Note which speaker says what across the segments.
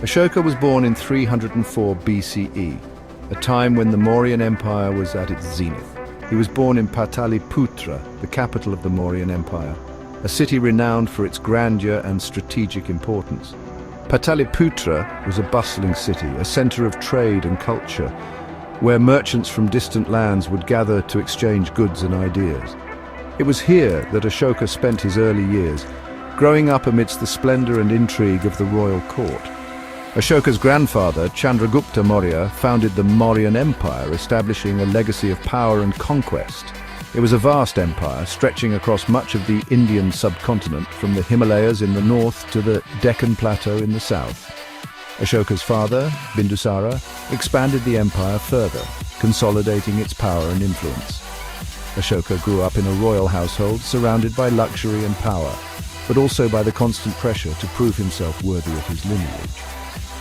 Speaker 1: Ashoka was born in 304 BCE, a time when the Mauryan Empire was at its zenith. He was born in Pataliputra, the capital of the Mauryan Empire, a city renowned for its grandeur and strategic importance. Pataliputra was a bustling city, a center of trade and culture, where merchants from distant lands would gather to exchange goods and ideas. It was here that Ashoka spent his early years, growing up amidst the splendor and intrigue of the royal court. Ashoka's grandfather, Chandragupta Maurya, founded the Mauryan Empire, establishing a legacy of power and conquest. It was a vast empire, stretching across much of the Indian subcontinent, from the Himalayas in the north to the Deccan Plateau in the south. Ashoka's father, Bindusara, expanded the empire further, consolidating its power and influence. Ashoka grew up in a royal household, surrounded by luxury and power, but also by the constant pressure to prove himself worthy of his lineage.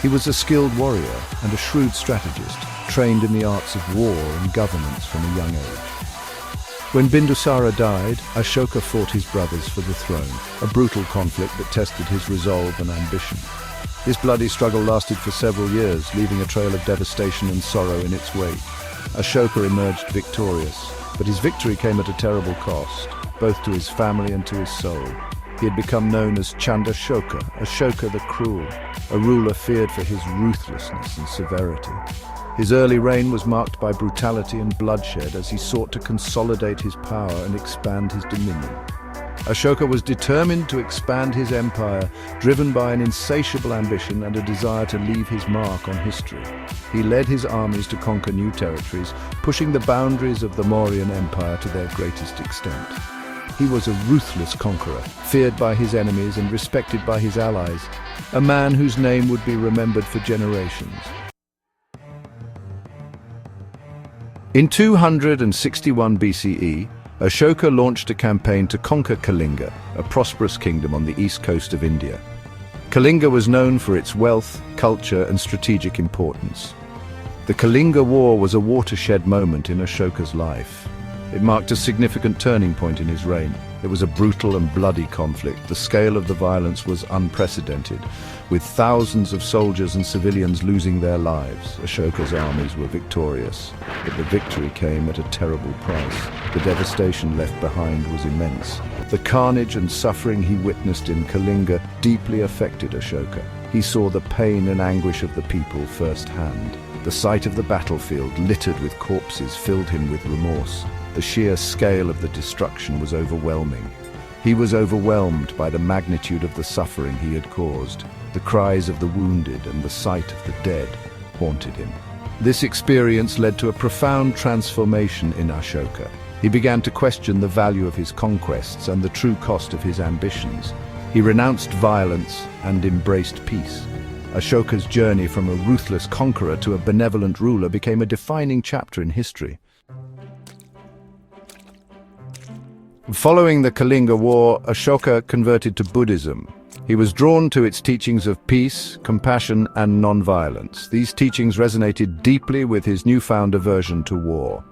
Speaker 1: He was a skilled warrior and a shrewd strategist, trained in the arts of war and governance from a young age. When Bindusara died, Ashoka fought his brothers for the throne, a brutal conflict that tested his resolve and ambition. This bloody struggle lasted for several years, leaving a trail of devastation and sorrow in its wake. Ashoka emerged victorious, but his victory came at a terrible cost, both to his family and to his soul. He had become known as Chandrashoka, Ashoka the Cruel, a ruler feared for his ruthlessness and severity. His early reign was marked by brutality and bloodshed as he sought to consolidate his power and expand his dominion. Ashoka was determined to expand his empire, driven by an insatiable ambition and a desire to leave his mark on history. He led his armies to conquer new territories, pushing the boundaries of the Mauryan Empire to their greatest extent. He was a ruthless conqueror, feared by his enemies and respected by his allies, a man whose name would be remembered for generations. In 261 BCE, Ashoka launched a campaign to conquer Kalinga, a prosperous kingdom on the east coast of India. Kalinga was known for its wealth, culture, and strategic importance. The Kalinga War was a watershed moment in Ashoka's life. It marked a significant turning point in his reign. It was a brutal and bloody conflict. The scale of the violence was unprecedented, with thousands of soldiers and civilians losing their lives. Ashoka's armies were victorious, but the victory came at a terrible price. The devastation left behind was immense. The carnage and suffering he witnessed in Kalinga deeply affected Ashoka. He saw the pain and anguish of the people firsthand. The sight of the battlefield littered with corpses filled him with remorse. The sheer scale of the destruction was overwhelming. He was overwhelmed by the magnitude of the suffering he had caused. The cries of the wounded and the sight of the dead haunted him. This experience led to a profound transformation in Ashoka. He began to question the value of his conquests and the true cost of his ambitions. He renounced violence and embraced peace. Ashoka's journey from a ruthless conqueror to a benevolent ruler became a defining chapter in history. Following the Kalinga War, Ashoka converted to Buddhism. He was drawn to its teachings of peace, compassion, and non-violence. These teachings resonated deeply with his newfound aversion to war.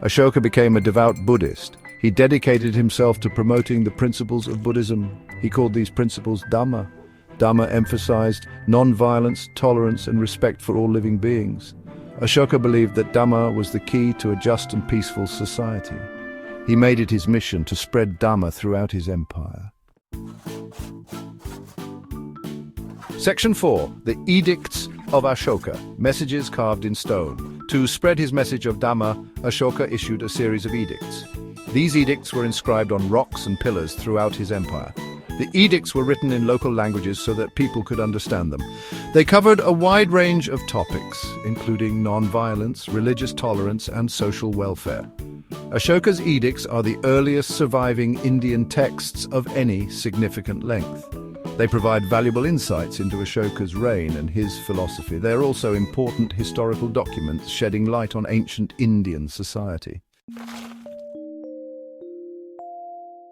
Speaker 1: Ashoka became a devout Buddhist. He dedicated himself to promoting the principles of Buddhism. He called these principles Dhamma. Dhamma emphasized non-violence, tolerance, and respect for all living beings. Ashoka believed that Dhamma was the key to a just and peaceful society. He made it his mission to spread Dhamma throughout his empire. Section 4. The Edicts of Ashoka, messages carved in stone. To spread his message of Dhamma, Ashoka issued a series of edicts. These edicts were inscribed on rocks and pillars throughout his empire. The edicts were written in local languages so that people could understand them. They covered a wide range of topics, including non-violence, religious tolerance, and social welfare. Ashoka's edicts are the earliest surviving Indian texts of any significant length. They provide valuable insights into Ashoka's reign and his philosophy. They are also important historical documents shedding light on ancient Indian society.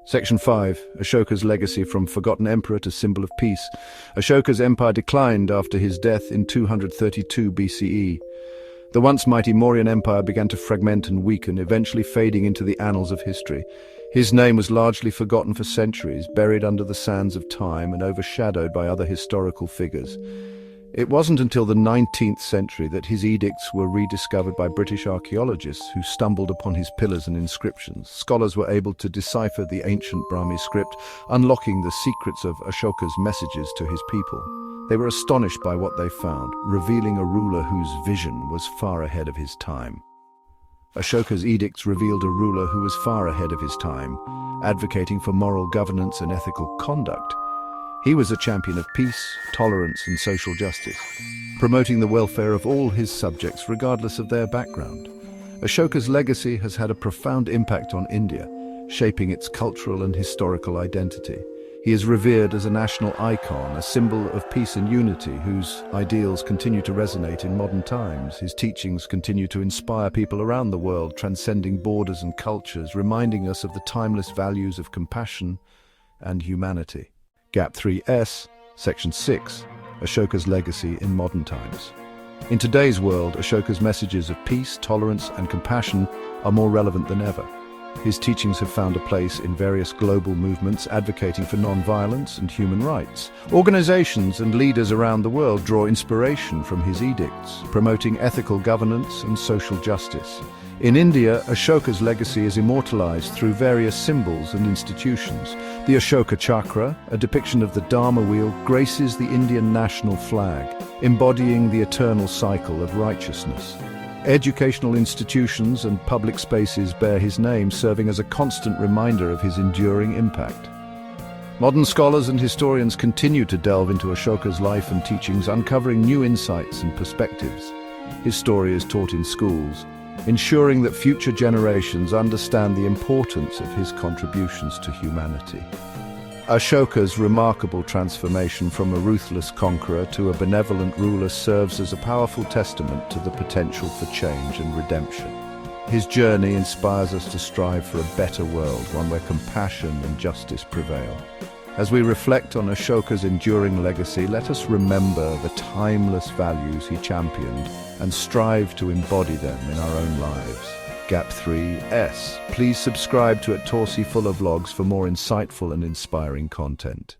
Speaker 1: Section 5. Ashoka's legacy from forgotten emperor to symbol of peace. Ashoka's empire declined after his death in 232 BCE. The once mighty Mauryan Empire began to fragment and weaken, eventually fading into the annals of history. His name was largely forgotten for centuries, buried under the sands of time and overshadowed by other historical figures. It wasn't until the 19th century that his edicts were rediscovered by British archaeologists who stumbled upon his pillars and inscriptions. Scholars were able to decipher the ancient Brahmi script, unlocking the secrets of Ashoka's messages to his people. They were astonished by what they found, revealing a ruler whose vision was far ahead of his time. Ashoka's edicts revealed a ruler who was far ahead of his time, advocating for moral governance and ethical conduct. He was a champion of peace, tolerance, and social justice, promoting the welfare of all his subjects regardless of their background. Ashoka's legacy has had a profound impact on India, shaping its cultural and historical identity. He is revered as a national icon, a symbol of peace and unity, whose ideals continue to resonate in modern times. His teachings continue to inspire people around the world, transcending borders and cultures, reminding us of the timeless values of compassion and humanity. Gap 3S, Section 6, Ashoka's legacy in modern times. In today's world, Ashoka's messages of peace, tolerance, and compassion are more relevant than ever. His teachings have found a place in various global movements advocating for non-violence and human rights. Organizations and leaders around the world draw inspiration from his edicts, promoting ethical governance and social justice. In India, Ashoka's legacy is immortalized through various symbols and institutions. The Ashoka Chakra, a depiction of the Dharma wheel, graces the Indian national flag, embodying the eternal cycle of righteousness. Educational institutions and public spaces bear his name, serving as a constant reminder of his enduring impact. Modern scholars and historians continue to delve into Ashoka's life and teachings, uncovering new insights and perspectives. His story is taught in schools, ensuring that future generations understand the importance of his contributions to humanity. Ashoka's remarkable transformation from a ruthless conqueror to a benevolent ruler serves as a powerful testament to the potential for change and redemption. His journey inspires us to strive for a better world, one where compassion and justice prevail. As we reflect on Ashoka's enduring legacy, let us remember the timeless values he championed and strive to embody them in our own lives. Gap 3S. Please subscribe to @Torsi Fuller Vlogs for more insightful and inspiring content.